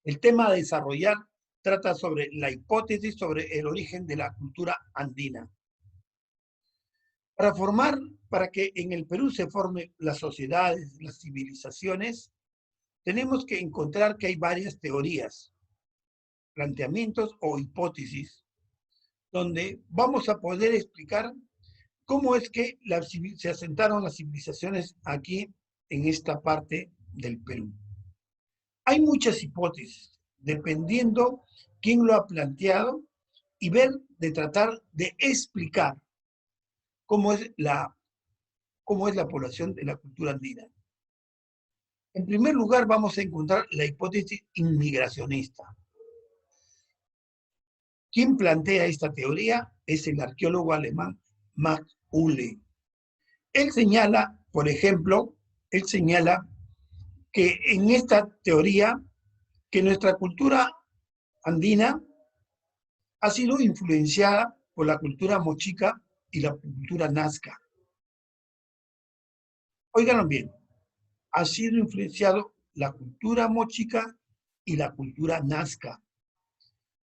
El tema a desarrollar trata sobre la hipótesis sobre el origen de la cultura andina. Para que en el Perú se formen las sociedades, las civilizaciones, tenemos que encontrar que hay varias teorías, planteamientos o hipótesis, donde vamos a poder explicar cómo es que se asentaron las civilizaciones aquí en esta parte del Perú. Hay muchas hipótesis, dependiendo quién lo ha planteado y de tratar de explicar cómo es la población de la cultura andina. En primer lugar, vamos a encontrar la hipótesis inmigracionista. Quien plantea esta teoría es el arqueólogo alemán Max Uhle. Él señala, por ejemplo, que en esta teoría, que nuestra cultura andina ha sido influenciada por la cultura mochica y la cultura nazca. Óiganlo bien, ha sido influenciado la cultura mochica y la cultura nazca.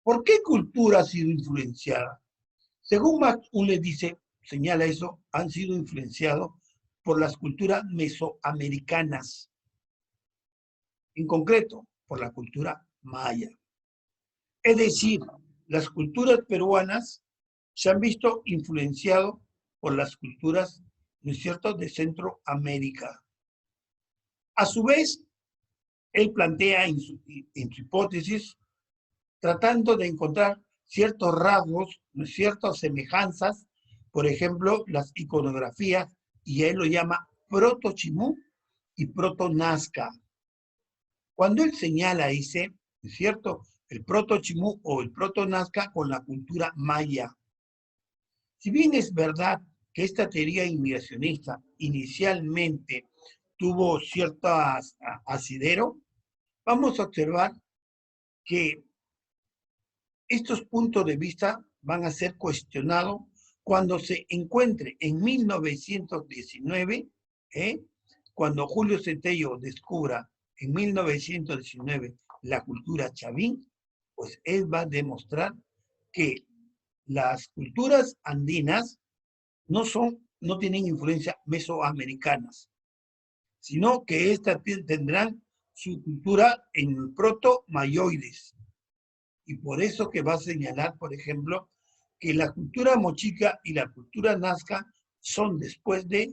¿Por qué cultura ha sido influenciada? Según Max Uhle señala eso, han sido influenciados por las culturas mesoamericanas, en concreto por la cultura maya. Es decir, las culturas peruanas se han visto influenciadas por las culturas, ¿no es cierto?, de Centroamérica. A su vez, él plantea en su hipótesis, tratando de encontrar ciertos rasgos, ¿no es cierto?, semejanzas, por ejemplo, las iconografías, y él lo llama proto-chimú y proto-nazca. Cuando él señala ese, ¿no es cierto?, el proto-chimú o el proto-nazca con la cultura maya. Si bien es verdad que esta teoría inmigracionista inicialmente tuvo cierto asidero, vamos a observar que estos puntos de vista van a ser cuestionados cuando se encuentre en 1919, cuando Julio Centello descubra en 1919 la cultura chavín, pues él va a demostrar que las culturas andinas no tienen influencia mesoamericanas, sino que estas tendrán su cultura en proto-mayoides. Y por eso que va a señalar, por ejemplo, que la cultura mochica y la cultura nazca son después de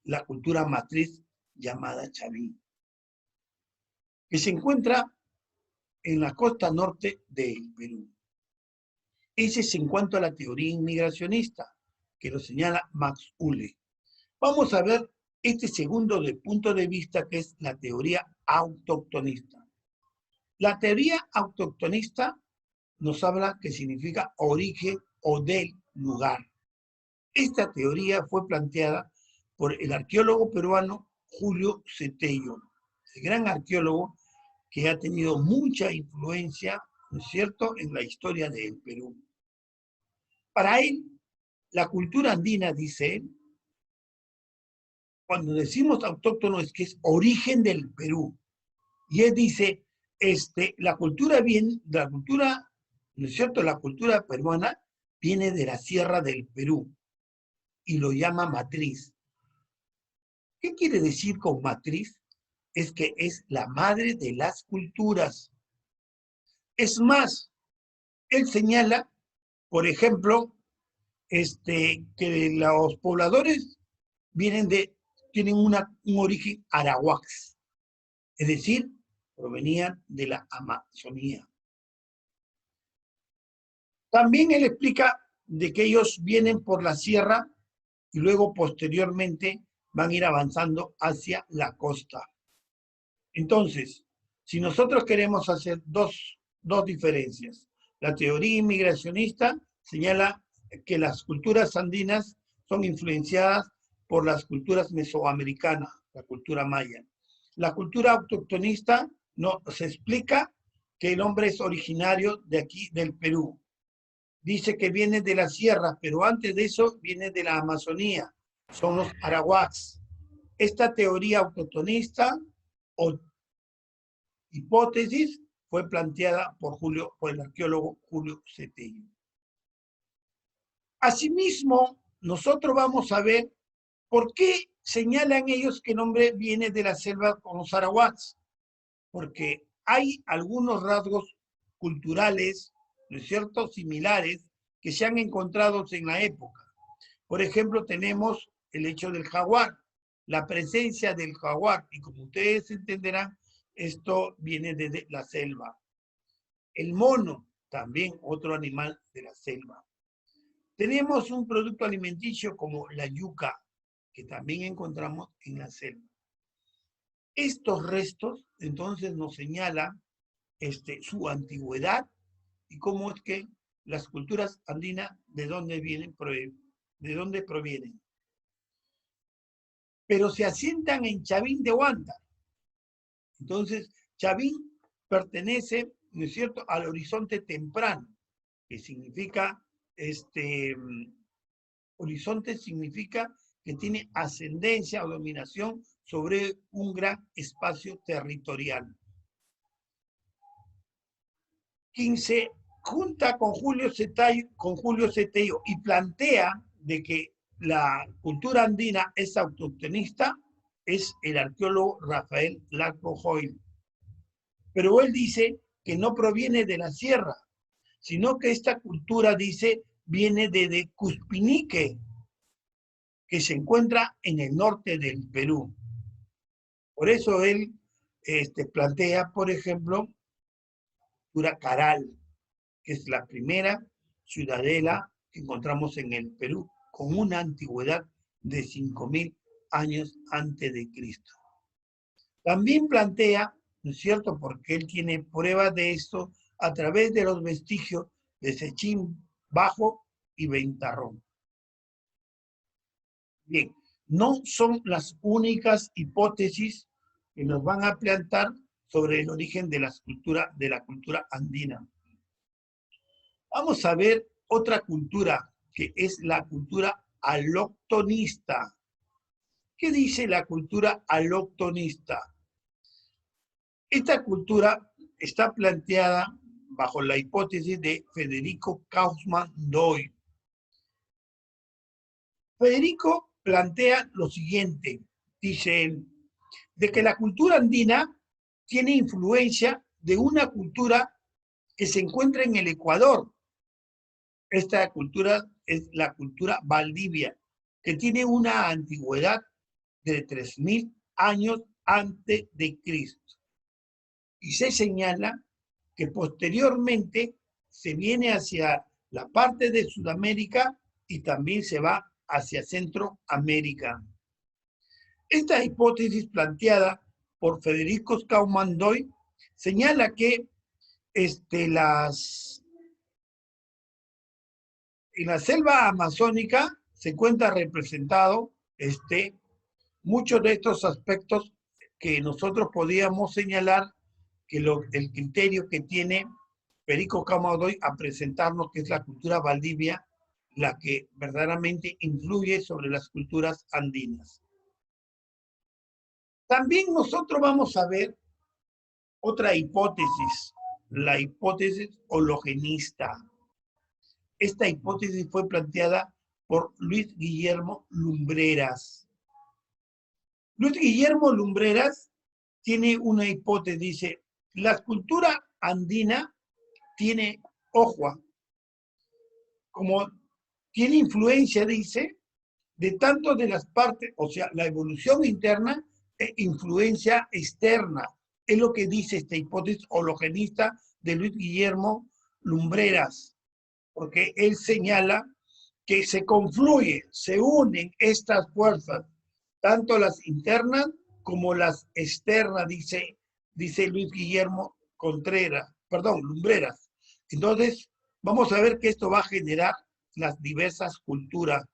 la cultura matriz llamada chavín, que se encuentra en la costa norte del Perú. Ese es en cuanto a la teoría inmigracionista, que lo señala Max Uhle. Vamos a ver este segundo punto de vista, que es la teoría autoctonista. La teoría autoctonista nos habla que significa origen o del lugar. Esta teoría fue planteada por el arqueólogo peruano Julio Centello, el gran arqueólogo que ha tenido mucha influencia, ¿no es cierto?, en la historia del Perú. Para él, la cultura andina, dice él, cuando decimos autóctono es que es origen del Perú. Y él dice, la cultura, ¿no es cierto?, la cultura peruana viene de la Sierra del Perú y lo llama matriz. ¿Qué quiere decir con matriz? Es que es la madre de las culturas. Es más, él señala, por ejemplo, que los pobladores tienen un origen arahuax, es decir, provenían de la Amazonía. También él explica de que ellos vienen por la sierra y luego posteriormente van a ir avanzando hacia la costa. Entonces, si nosotros queremos hacer dos diferencias, la teoría inmigracionista señala que las culturas andinas son influenciadas por las culturas mesoamericanas, la cultura maya. La cultura autoctonista se explica que el hombre es originario de aquí, del Perú. Dice que viene de las sierras, pero antes de eso viene de la Amazonía. Son los arahuacs. Esta teoría autoctonista hipótesis fue planteada por el arqueólogo Julio Cetello. Asimismo, nosotros vamos a ver por qué señalan ellos que el nombre viene de la selva con los arawaks, porque hay algunos rasgos culturales, ¿no es cierto?, similares, que se han encontrado en la época. Por ejemplo, tenemos el hecho del jaguar, la presencia del jaguar, y como ustedes entenderán, esto viene desde la selva. El mono, también otro animal de la selva. Tenemos un producto alimenticio como la yuca, que también encontramos en la selva. Estos restos, entonces, nos señalan su antigüedad y cómo es que las culturas andinas, de dónde provienen. Pero se asientan en Chavín de Huanta. Entonces, Chavín pertenece, ¿no es cierto?, al horizonte temprano, que significa, horizonte significa que tiene ascendencia o dominación sobre un gran espacio territorial. Quien se junta con Julio Cetello y plantea de que la cultura andina es autoctonista, es el arqueólogo Rafael Larco Hoyle. Pero él dice que no proviene de la sierra, sino que esta cultura, dice, viene de Cuspinique, que se encuentra en el norte del Perú. Por eso él plantea, por ejemplo, cultura Caral, que es la primera ciudadela que encontramos en el Perú, con una antigüedad de 5.000 años antes de Cristo. También plantea, ¿no es cierto?, porque él tiene pruebas de esto a través de los vestigios de Sechín Bajo y Ventarrón. Bien, no son las únicas hipótesis que nos van a plantear sobre el origen de la cultura andina. Vamos a ver otra cultura, que es la cultura aloctonista. ¿Qué dice la cultura aloctonista? Esta cultura está planteada bajo la hipótesis de Federico Kauffmann-Doyle. Federico plantea lo siguiente, dice él, de que la cultura andina tiene influencia de una cultura que se encuentra en el Ecuador. Esta cultura es la cultura Valdivia, que tiene una antigüedad de 3.000 años antes de Cristo. Y se señala que posteriormente se viene hacia la parte de Sudamérica y también se va hacia Centroamérica. Esta hipótesis planteada por Federico Kauffmann-Doyle señala que en la selva amazónica se encuentra representado muchos de estos aspectos que nosotros podíamos señalar que el criterio que tiene Federico Kauffmann-Doyle a presentarnos, que es la cultura Valdivia, la que verdaderamente influye sobre las culturas andinas. También nosotros vamos a ver otra hipótesis, la hipótesis hologenista. Esta hipótesis fue planteada por Luis Guillermo Lumbreras. Luis Guillermo Lumbreras tiene una hipótesis, dice, la cultura andina tiene ojua, como tiene influencia, dice, de tanto de las partes, o sea, la evolución interna e influencia externa. Es lo que dice esta hipótesis hologenista de Luis Guillermo Lumbreras, porque él señala que se confluyen, se unen estas fuerzas, tanto las internas como las externas, dice Luis Guillermo Lumbreras. Entonces, vamos a ver que esto va a generar las diversas culturas.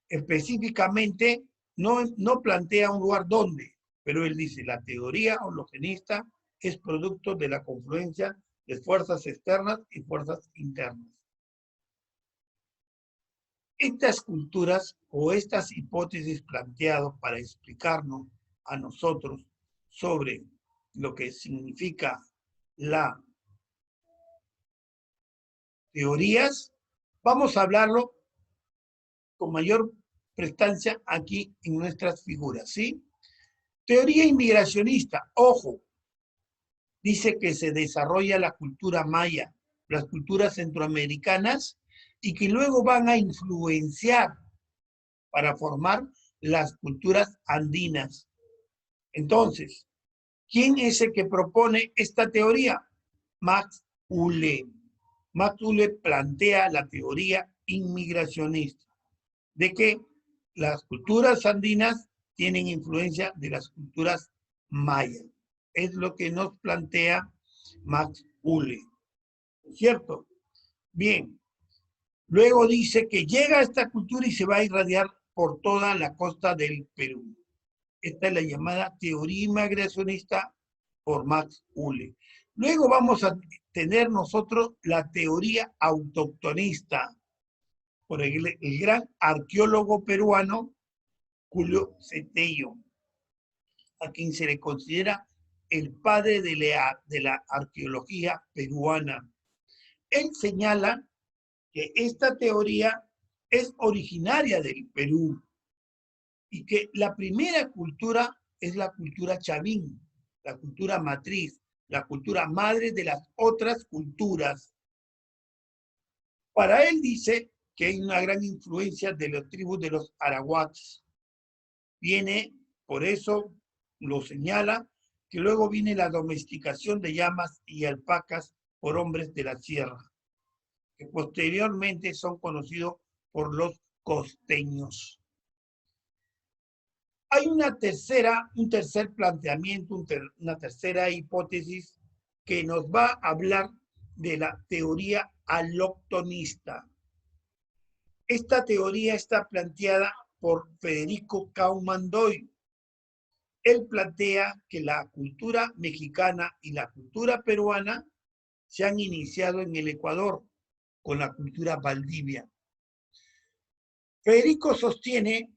Específicamente, no plantea un lugar donde, pero él dice, la teoría hologenista es producto de la confluencia de fuerzas externas y fuerzas internas. Estas culturas o estas hipótesis planteadas para explicarnos a nosotros sobre lo que significa la teorías, vamos a hablarlo con mayor prestancia aquí en nuestras figuras, ¿sí? Teoría inmigracionista, ojo, dice que se desarrolla la cultura maya, las culturas centroamericanas, y que luego van a influenciar para formar las culturas andinas. Entonces, ¿quién es el que propone esta teoría? Max Uhle. Max Uhle plantea la teoría inmigracionista, de que las culturas andinas tienen influencia de las culturas mayas. Es lo que nos plantea Max Uhle, ¿cierto? Bien, luego dice que llega a esta cultura y se va a irradiar por toda la costa del Perú. Esta es la llamada teoría inmigracionista por Max Uhle. Luego vamos a tener nosotros la teoría autoctonista por el gran arqueólogo peruano Julio Cetello, a quien se le considera el padre de la arqueología peruana. Él señala que esta teoría es originaria del Perú y que la primera cultura es la cultura chavín, la cultura matriz, la cultura madre de las otras culturas. Para él dice que hay una gran influencia de las tribus de los arahuacs. Viene, por eso lo señala, que luego viene la domesticación de llamas y alpacas por hombres de la sierra, que posteriormente son conocidos por los costeños. Hay un tercer planteamiento, una tercera hipótesis que nos va a hablar de la teoría aloctonista. Esta teoría está planteada por Federico Kaumann Doyle. Él plantea que la cultura mexicana y la cultura peruana se han iniciado en el Ecuador con la cultura Valdivia. Federico sostiene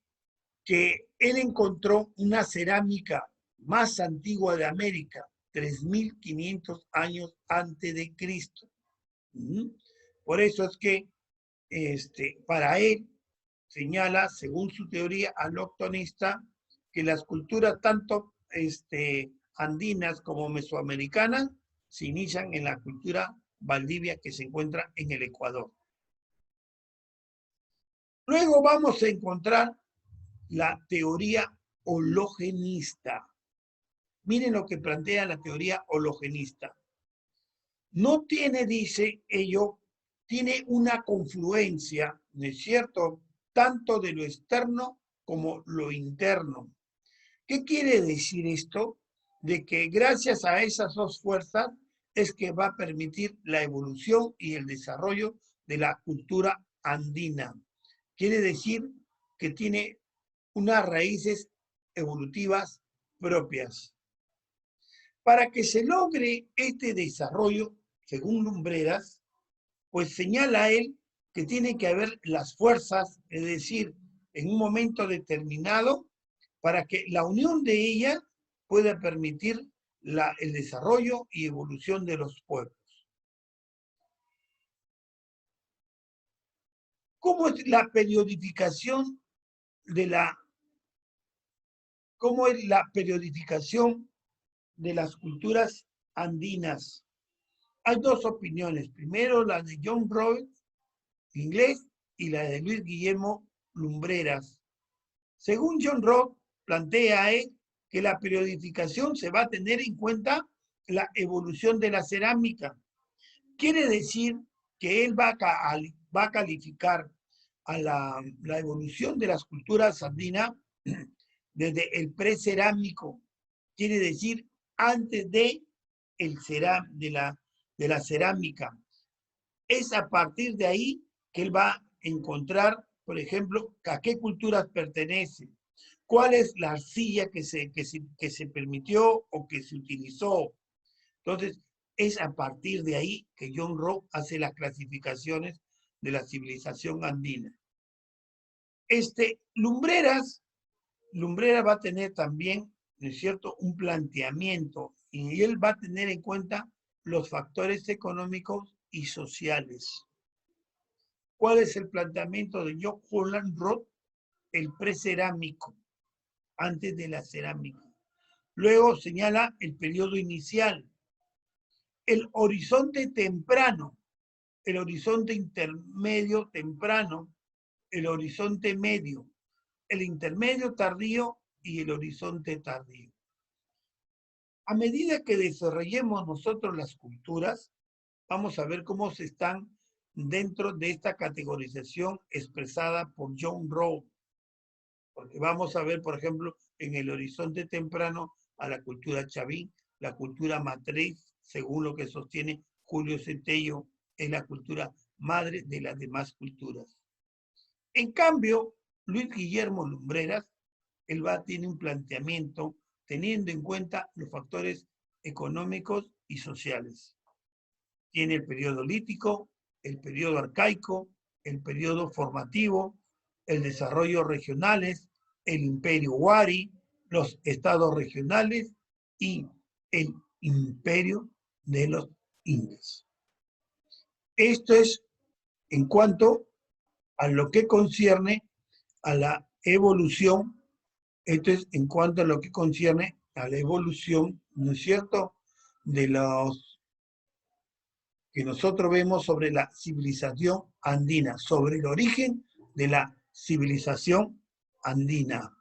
que él encontró una cerámica más antigua de América, 3.500 años antes de Cristo. Por eso es que para él señala, según su teoría aloctonista, que las culturas tanto andinas como mesoamericanas se inician en la cultura Valdivia que se encuentra en el Ecuador. Luego vamos a encontrar la teoría hologenista. Miren lo que plantea la teoría hologenista. No tiene, dice ello, tiene una confluencia, ¿no es cierto?, tanto de lo externo como lo interno. ¿Qué quiere decir esto? De que gracias a esas dos fuerzas es que va a permitir la evolución y el desarrollo de la cultura andina. Quiere decir que tiene unas raíces evolutivas propias. Para que se logre este desarrollo, según Lumbreras, pues señala él que tiene que haber las fuerzas, es decir, en un momento determinado, para que la unión de ellas pueda permitir el desarrollo y evolución de los pueblos. ¿Cómo es la periodificación de las culturas andinas? Hay dos opiniones. Primero, la de John Rawls, inglés, y la de Luis Guillermo Lumbreras. Según John Rawls, plantea él que la periodificación se va a tener en cuenta la evolución de la cerámica. Quiere decir que él va a calificar a la evolución de las culturas andinas desde el precerámico. Quiere decir antes de la cerámica. Es a partir de ahí que él va a encontrar, por ejemplo, a qué culturas pertenece, cuál es la arcilla que se permitió o que se utilizó. Entonces, es a partir de ahí que John Rawls hace las clasificaciones de la civilización andina. Lumbreras va a tener también, ¿no es cierto?, un planteamiento y él va a tener en cuenta los factores económicos y sociales. ¿Cuál es el planteamiento de Job Holland Roth? El precerámico, antes de la cerámica. Luego señala el periodo inicial, el horizonte temprano, el horizonte intermedio temprano, el horizonte medio, el intermedio tardío y el horizonte tardío. A medida que desarrollemos nosotros las culturas, vamos a ver cómo se están dentro de esta categorización expresada por John Rowe. Porque vamos a ver, por ejemplo, en el horizonte temprano a la cultura chavín, la cultura matriz, según lo que sostiene Julio Centello, es la cultura madre de las demás culturas. En cambio, Luis Guillermo Lumbreras, él tiene un planteamiento teniendo en cuenta los factores económicos y sociales. Tiene el periodo lítico, el periodo arcaico, el periodo formativo, el desarrollo regionales, el imperio Wari, los estados regionales y el imperio de los Incas. Esto es en cuanto a lo que concierne a la evolución, esto es en cuanto a lo que concierne a la evolución, ¿no es cierto?, de los que nosotros vemos sobre la civilización andina, sobre el origen de la civilización andina.